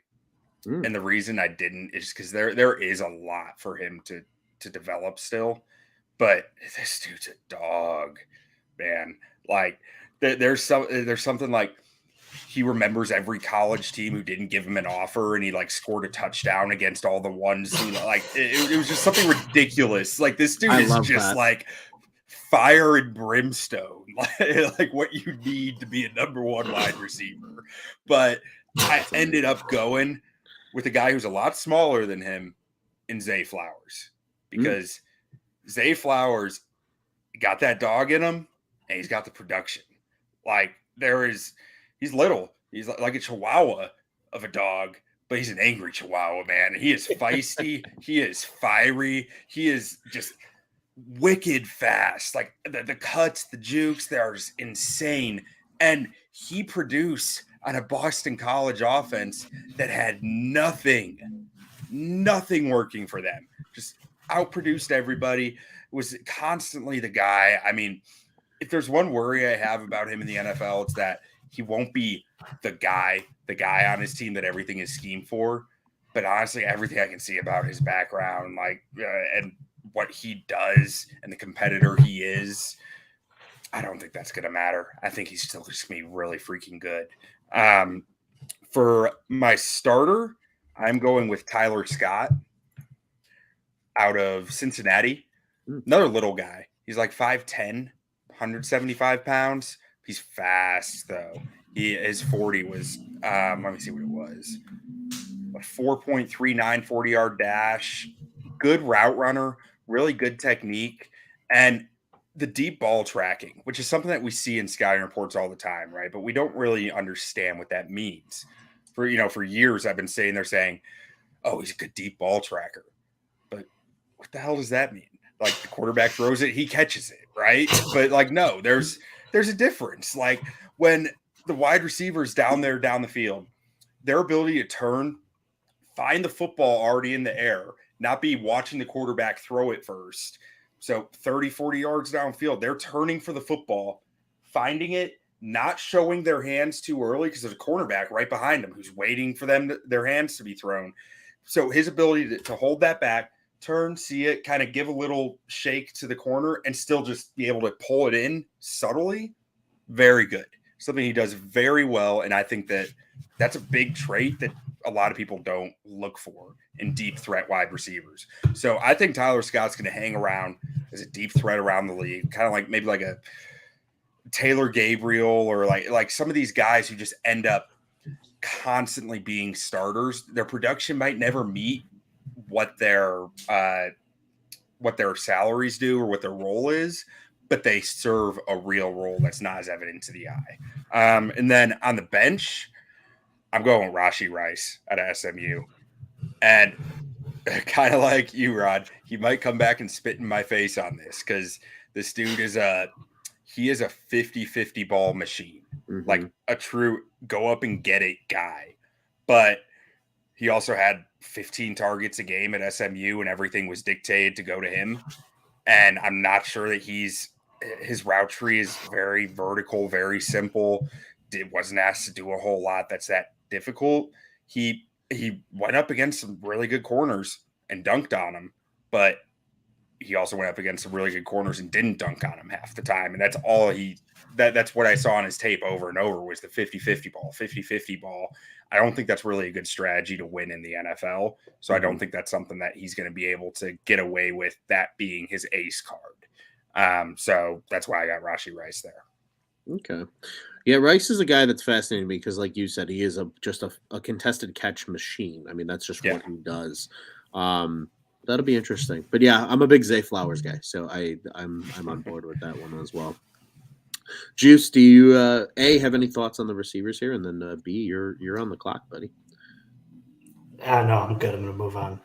And the reason I didn't is because there is a lot for him to develop still. But this dude's a dog, man. Like there's something like he remembers every college team who didn't give him an offer, and he like scored a touchdout against all the ones who like it was just something ridiculous. Like this dude is just like fire and brimstone, like what you need to be a number one wide receiver. But I ended up going with a guy who's a lot smaller than him in Zay Flowers, because Zay Flowers got that dog in him, and he's got the production. Like he's little. He's like a chihuahua of a dog, but he's an angry chihuahua, man. He is feisty. He is fiery. He is just wicked fast. Like the cuts, the jukes, they're just insane. And he produced on a Boston College offense that had nothing working for them. Just outproduced everybody, was constantly the guy. I mean, if there's one worry I have about him in the NFL, it's that he won't be the guy on his team that everything is schemed for. But honestly, everything I can see about his background, and what he does and the competitor he is, I don't think that's going to matter. I think he's still just going to be really freaking good. For my starter, I'm going with Tyler Scott out of Cincinnati. Another little guy. He's like 5'10", 175 pounds. He's fast, though. His 40 was, let me see what it was. A 4.39 40-yard dash. Good route runner. Really good technique. And the deep ball tracking, which is something that we see in scouting reports all the time, right? But we don't really understand what that means. For years, I've been saying, oh, he's a good deep ball tracker. But what the hell does that mean? Like, the quarterback throws it, he catches it, right? But no, there's a difference. Like, when the wide receivers down the field, their ability to turn, find the football already in the air, not be watching the quarterback throw it first. So 30, 40 yards downfield, they're turning for the football, finding it, not showing their hands too early because there's a cornerback right behind them who's waiting for their hands to be thrown. So his ability to hold that back, turn, see it, kind of give a little shake to the corner and still just be able to pull it in subtly, very good. Something he does very well, and I think that's a big trait that a lot of people don't look for in deep threat wide receivers. So I think Tyler Scott's going to hang around as a deep threat around the league, kind of like maybe like a Taylor Gabriel or like some of these guys who just end up constantly being starters. Their production might never meet what their salaries do or what their role is, but they serve a real role that's not as evident to the eye. And then on the bench, I'm going with Rashee Rice at SMU. And kind of like you, Rod, he might come back and spit in my face on this because this dude is a 50-50 ball machine, like a true go up and get it guy. But he also had 15 targets a game at SMU and everything was dictated to go to him. And I'm not sure that his route tree is very vertical, very simple. It wasn't asked to do a whole lot that's that difficult. He went up against some really good corners and dunked on them, but he also went up against some really good corners and didn't dunk on him half the time. And that's all that's what I saw on his tape over and over was the 50-50 ball. I don't think that's really a good strategy to win in the NFL. So I don't think that's something that he's going to be able to get away with, that being his ace card. So that's why I got Rashee Rice there. Okay. Yeah, Rice is a guy that's fascinating to me because, like you said, he is just a contested catch machine. I mean, that's just what he does. That'll be interesting. But yeah, I'm a big Zay Flowers guy, so I'm on board with that one as well. Juice, do you A, have any thoughts on the receivers here, and then B, you're on the clock, buddy? No, I'm good. I'm going to move on.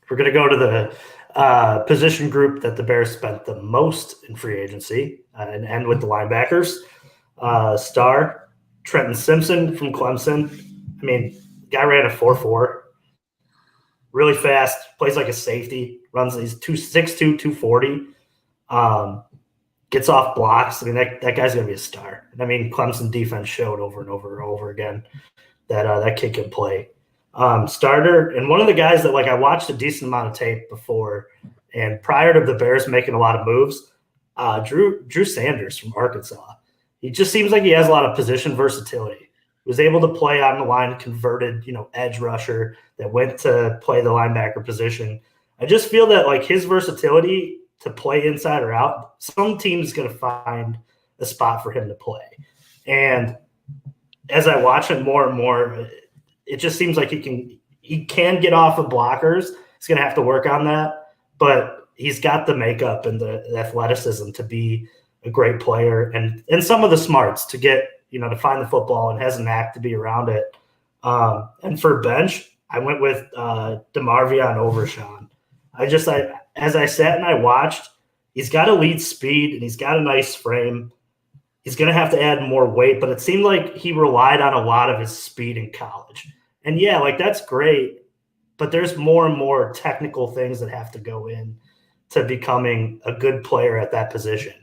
We're going to go to the position group that the Bears spent the most in free agency and end with the linebackers. Star Trenton Simpson from Clemson. I mean, guy ran a 4.4. Really fast, plays like a safety, runs these 6'2", 240. Gets off blocks. I mean, that guy's going to be a star. I mean, Clemson defense showed over and over and over again that kid can play. Starter, and one of the guys that, I watched a decent amount of tape before, and prior to the Bears making a lot of moves, Drew Sanders from Arkansas. He just seems like he has a lot of position versatility. He was able to play on the line, converted, edge rusher that went to play the linebacker position. I just feel that, his versatility to play inside or out, some team's going to find a spot for him to play. And as I watch him more and more, it just seems like he can get off of blockers. He's going to have to work on that, but he's got the makeup and the athleticism to be a great player and some of the smarts to get, to find the football, and has a knack to be around it. And for bench, I went with DeMarvion Overshawn. As I sat and I watched, he's got elite speed and he's got a nice frame. He's going to have to add more weight, but it seemed like he relied on a lot of his speed in college. And yeah, that's great, but there's more and more technical things that have to go in to becoming a good player at that position.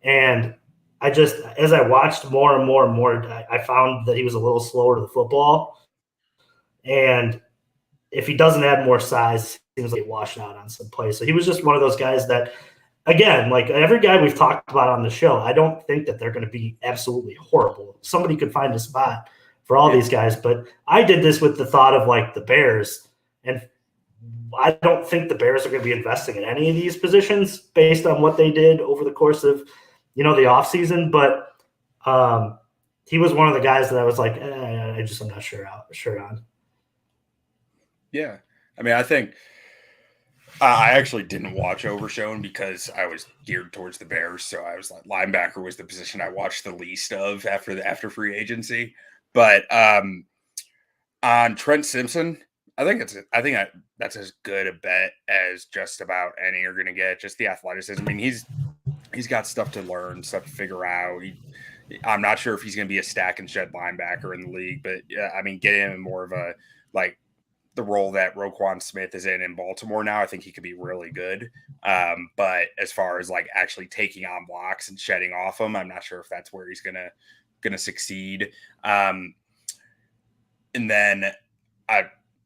And as I watched more and more and more, I found that he was a little slower to the football. And if he doesn't add more size, it seems like he washed out on some plays. So he was just one of those guys that, again, like every guy we've talked about on the show, I don't think that they're going to be absolutely horrible. Somebody could find a spot for all these guys. But I did this with the thought of like the Bears. And I don't think the Bears are going to be investing in any of these positions based on what they did over the course of, the offseason. But he was one of the guys that I was like, I'm not sure on. Yeah. I mean, I think I actually didn't watch Overshown because I was geared towards the Bears. So I was like, linebacker was the position I watched the least of after free agency. But on Trent Simpson, I think that's as good a bet as just about any are going to get. Just the athleticism. I mean, he's got stuff to learn, stuff to figure out. I'm not sure if he's going to be a stack and shed linebacker in the league, but I mean, get him in more of a like the role that Roquan Smith is in Baltimore now. I think he could be really good. But as far as like actually taking on blocks and shedding off them, I'm not sure if that's where he's gonna succeed. And then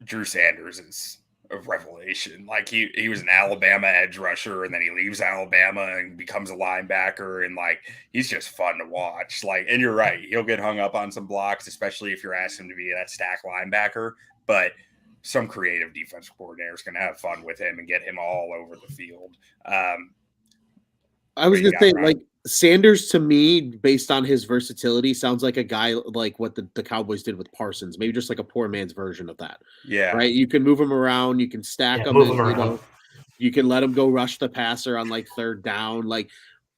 Drew Sanders is a revelation. Like he was an Alabama edge rusher, and then he leaves Alabama and becomes a linebacker, and like he's just fun to watch. Like, and you're right, he'll get hung up on some blocks, especially if you're asking him to be that stack linebacker. But some creative defensive coordinator is going to have fun with him and get him all over the field. I was going to say, like, Sanders to me, based on his versatility, sounds like a guy like what the Cowboys did with Parsons, maybe just like a poor man's version of that. Yeah. Right. You can move him around. You can stack him. You can let him go rush the passer on like third down. Like,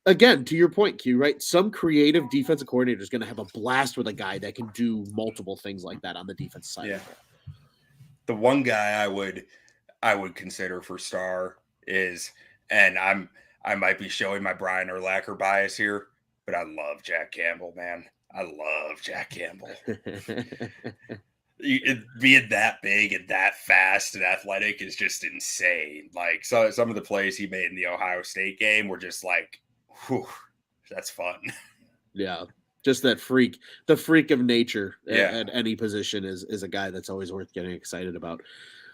again, to your point, Q, right? Some creative defensive coordinator is going to have a blast with a guy that can do multiple things like that on the defensive side. Yeah. The one guy I would consider for star is, and I might be showing my Brian Urlacher bias here, but I love Jack Campbell, man. I love Jack Campbell. Being that big and that fast and athletic is just insane. Like, so some of the plays he made in the Ohio State game were just like, whew, that's fun. Yeah. Just the freak of nature at any position is a guy that's always worth getting excited about.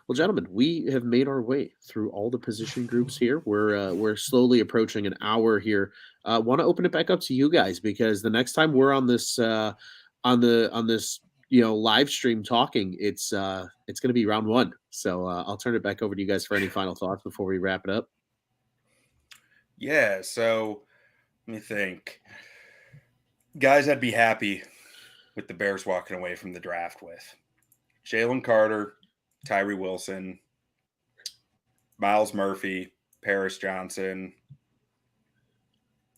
Well, gentlemen, we have made our way through all the position groups here. We're slowly approaching an hour here. Want to open it back up to you guys because the next time we're on this live stream talking, it's going to be round one. So I'll turn it back over to you guys for any final thoughts before we wrap it up. Yeah. So let me think. Guys I'd be happy with the Bears walking away from the draft with: Jalen Carter, Tyree Wilson, Miles Murphy, Paris Johnson,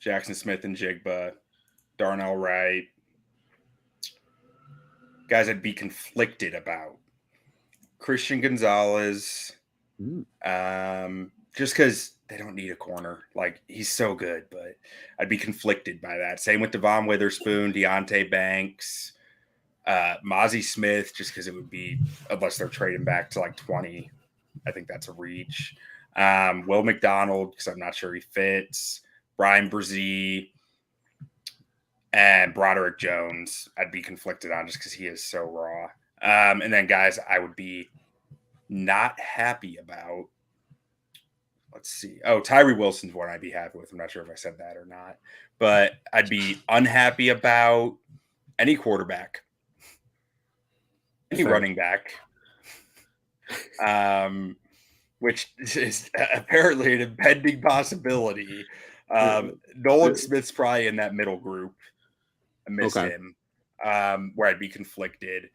Jackson Smith and Jigba, Darnell Wright. Guys I'd be conflicted about: Christian Gonzalez, just because they don't need a corner. Like, he's so good, but I'd be conflicted by that. Same with Devon Witherspoon, Deonte Banks, Mozzie Smith, just because it would be, unless they're trading back to like 20, I think that's a reach. Will McDonald, because I'm not sure he fits. Brian Brzee and Broderick Jones, I'd be conflicted on just because he is so raw. And then guys I would be not happy about. Let's see. Oh, Tyree Wilson's one I'd be happy with. I'm not sure if I said that or not. But I'd be unhappy about any quarterback, any running back, which is apparently an impending possibility. Nolan Smith's probably in that middle group. I miss him, where I'd be conflicted.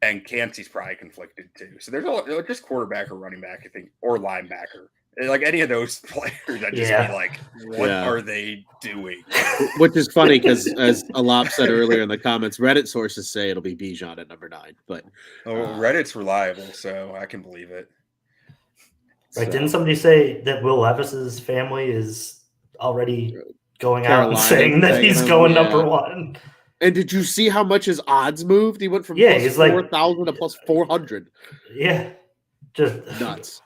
And Cansey's probably conflicted too. So there's just quarterback or running back, I think, or linebacker. Like any of those players, I'd just be like, what are they doing? Which is funny because, as Alap said earlier in the comments, Reddit sources say it'll be Bijan at number 9. But Reddit's reliable, so I can believe it. Right? So, didn't somebody say that Will Levis's family is already going out and saying that he's going number 1? And did you see how much his odds moved? He went from plus 4,000 to plus 400. Yeah. Just nuts.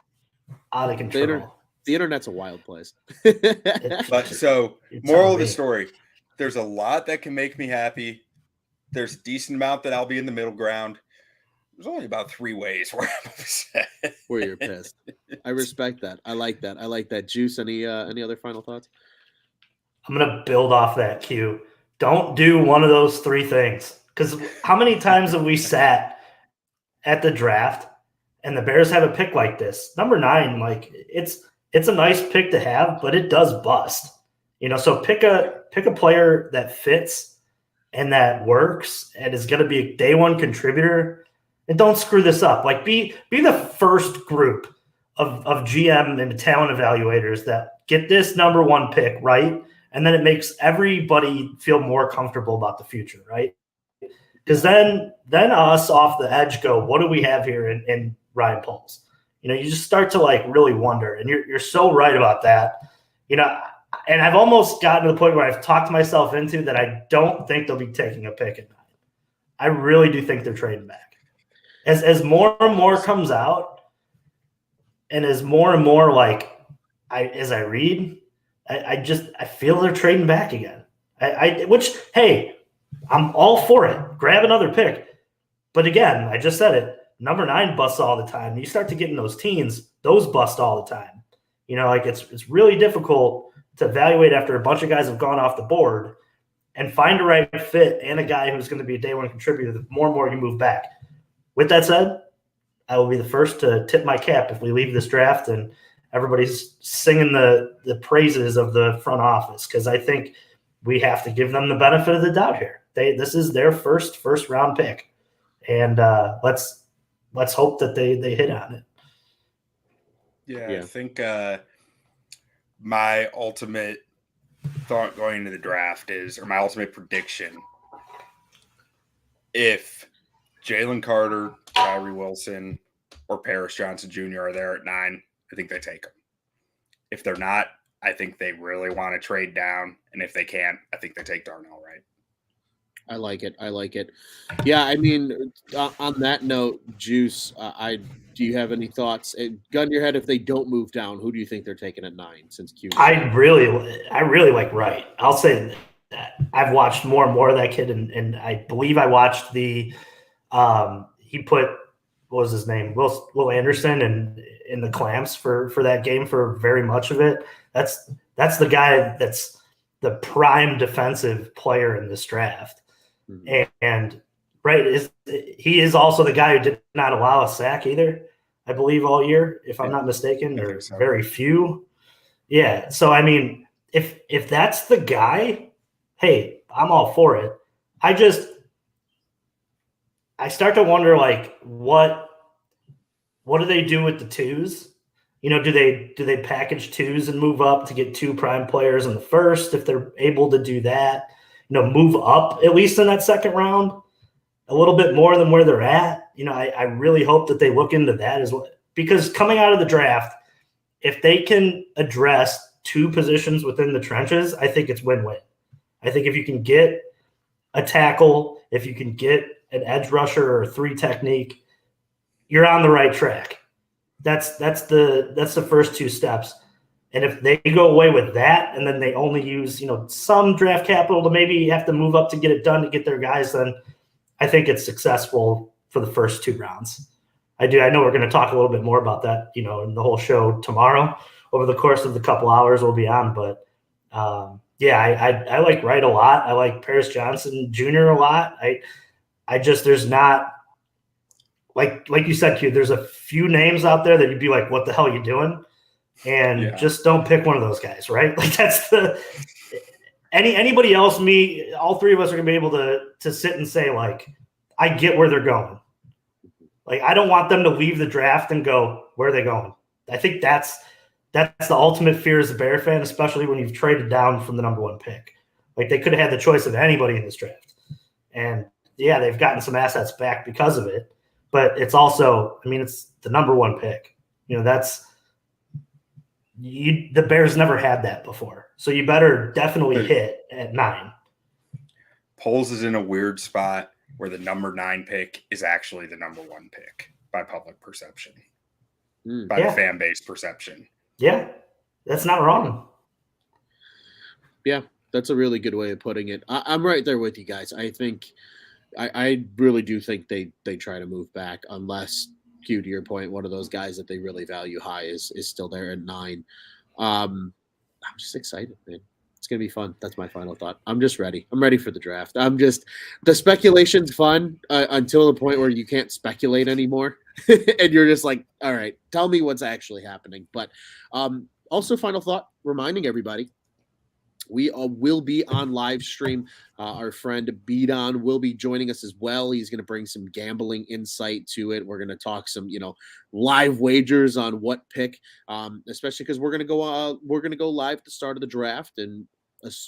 Out of control. The internet's a wild place. But so, It's moral on of the me. story: there's a lot that can make me happy. There's a decent amount that I'll be in the middle ground. There's only about 3 ways where I'm upset. Where you're pissed. I respect that. I like that. I like that. Juice, any other final thoughts? I'm going to build off that cue. Don't do one of those 3 things. Because how many times have we sat at the draft and the Bears have a pick like this? Number 9, like it's a nice pick to have, but it does bust. So pick a player that fits and that works and is going to be a day one contributor. And don't screw this up. Like be the first group of GM and talent evaluators that get this number 1 pick right. And then it makes everybody feel more comfortable about the future, right? Because then us off the edge go, what do we have here in Ryan Poles? You just start to like really wonder. And you're so right about that. And I've almost gotten to the point where I've talked myself into that I don't think they'll be taking a pick at 9. I really do think they're trading back. As more and more comes out, and as more and more as I read, I feel they're trading back again. Which, hey, I'm all for it. Grab another pick. But again, I just said it. Number 9 busts all the time. You start to get in those teens, those bust all the time. It's really difficult to evaluate after a bunch of guys have gone off the board and find a right fit and a guy who's going to be a day one contributor. The more and more you move back. With that said, I will be the first to tip my cap if we leave this draft and everybody's singing the praises of the front office, because I think we have to give them the benefit of the doubt here. This is their first round pick, and let's hope that they hit on it. Yeah. I think my ultimate thought going into the draft or my ultimate prediction, if Jalen Carter, Tyree Wilson, or Paris Johnson Jr. are there at 9, I think they take them. If they're not, I think they really want to trade down. And if they can't, I think they take Darnell Wright. I like it. Yeah, I mean, on that note, Juice, do you have any thoughts? Gun to your head, if they don't move down, who do you think they're taking at 9? Since Q, I really like Wright. I'll say that I've watched more and more of that kid, and I believe I watched the he put, what was his name, Will Anderson, and in the clamps for that game for very much of it. That's the guy that's the prime defensive player in this draft. Mm-hmm. And right, he is also the guy who did not allow a sack either, I believe, all year, if I'm not mistaken, or very few. Yeah. So I mean, if that's the guy, hey, I'm all for it. I start to wonder, like, what do they do with the 2s? Do they package 2s and move up to get 2 prime players in the first if they're able to do that? Move up at least in that second round a little bit more than where they're at. I really hope that they look into that as well, because coming out of the draft, if they can address 2 positions within the trenches, I think it's win-win. I think if you can get a tackle, if you can get an edge rusher or a 3 technique, you're on the right track. That's the first 2 steps. And if they go away with that, and then they only use, some draft capital to maybe have to move up to get it done to get their guys, then I think it's successful for the first 2 rounds. I know we're going to talk a little bit more about that, in the whole show tomorrow over the course of the couple hours we'll be on. But I like Wright a lot. I like Paris Johnson Jr. a lot. I just, there's not, like you said, Q, there's a few names out there that you'd be like, what the hell are you doing? And just don't pick one of those guys, right? Like that's anybody else, me, all 3 of us are gonna be able to sit and say, like, I get where they're going. Like, I don't want them to leave the draft and go, where are they going? I think that's the ultimate fear as a Bear fan, especially when you've traded down from the number 1 pick. Like, they could have had the choice of anybody in this draft. And yeah, they've gotten some assets back because of it, but it's also, I mean, it's the number 1 pick. The Bears never had that before. So you better definitely hit at 9. Poles is in a weird spot where the number 9 pick is actually the number 1 pick by public perception, by the fan base perception. Yeah. That's not wrong. Yeah, that's a really good way of putting it. I'm right there with you guys. I think I really do think they try to move back unless Q, to your point, one of those guys that they really value high is still there at 9. I'm just excited, man. It's gonna be fun. That's my final thought. I'm just ready. I'm ready for the draft. The speculation's fun until the point where you can't speculate anymore, and you're just like, all right, tell me what's actually happening. But also, final thought, reminding everybody, we will be on live stream. Our friend Beadon will be joining us as well. He's going to bring some gambling insight to it. We're going to talk some, live wagers on what pick, especially because we're going to go live at the start of the draft. And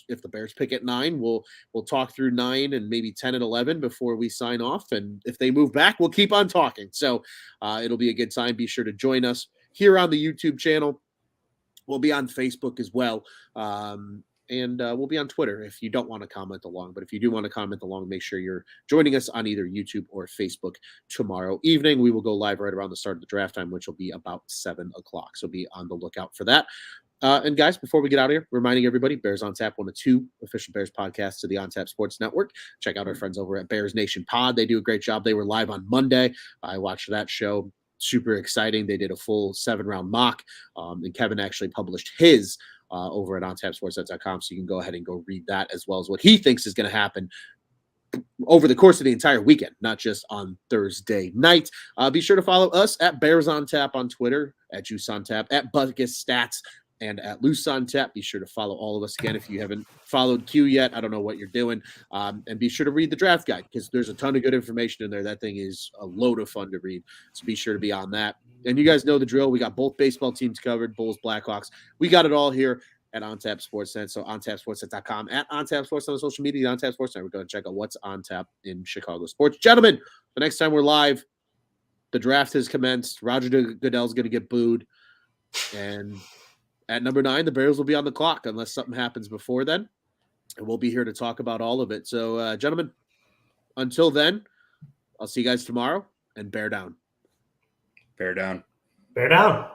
if the Bears pick at 9, we'll talk through 9 and maybe 10 and 11 before we sign off. And if they move back, we'll keep on talking. So it'll be a good time. Be sure to join us here on the YouTube channel. We'll be on Facebook as well. And we'll be on Twitter if you don't want to comment along. But if you do want to comment along, make sure you're joining us on either YouTube or Facebook tomorrow evening. We will go live right around the start of the draft time, which will be about 7 o'clock. So be on the lookout for that. And guys, before we get out of here, reminding everybody, Bears on Tap, one of 2 official Bears podcasts to the On Tap Sports Network. Check out our friends over at Bears Nation Pod. They do a great job. They were live on Monday. I watched that show. Super exciting. They did a full 7-round mock. And Kevin actually published his over at ontapsportsnet.com. So you can go ahead and go read that, as well as what he thinks is going to happen over the course of the entire weekend, not just on Thursday night. Be sure to follow us at Bears on Tap on Twitter, at Juice on Tap, at Buckus Stats, and at Loose on Tap. Be sure to follow all of us. Again, if you haven't followed Q yet, I don't know what you're doing. And be sure to read the draft guide, because there's a ton of good information in there. That thing is a load of fun to read. So be sure to be on that. And you guys know the drill. We got both baseball teams covered, Bulls, Blackhawks. We got it all here at OnTap Sportsnet. So ontapsportsnet.com, at OnTap Sports on social media, OnTap Sportsnet. We're going to check out what's on tap in Chicago sports. Gentlemen, the next time we're live, the draft has commenced. Roger Goodell's going to get booed. And at number 9, the Bears will be on the clock unless something happens before then. And we'll be here to talk about all of it. So, gentlemen, until then, I'll see you guys tomorrow, and bear down. Bear down. Bear down.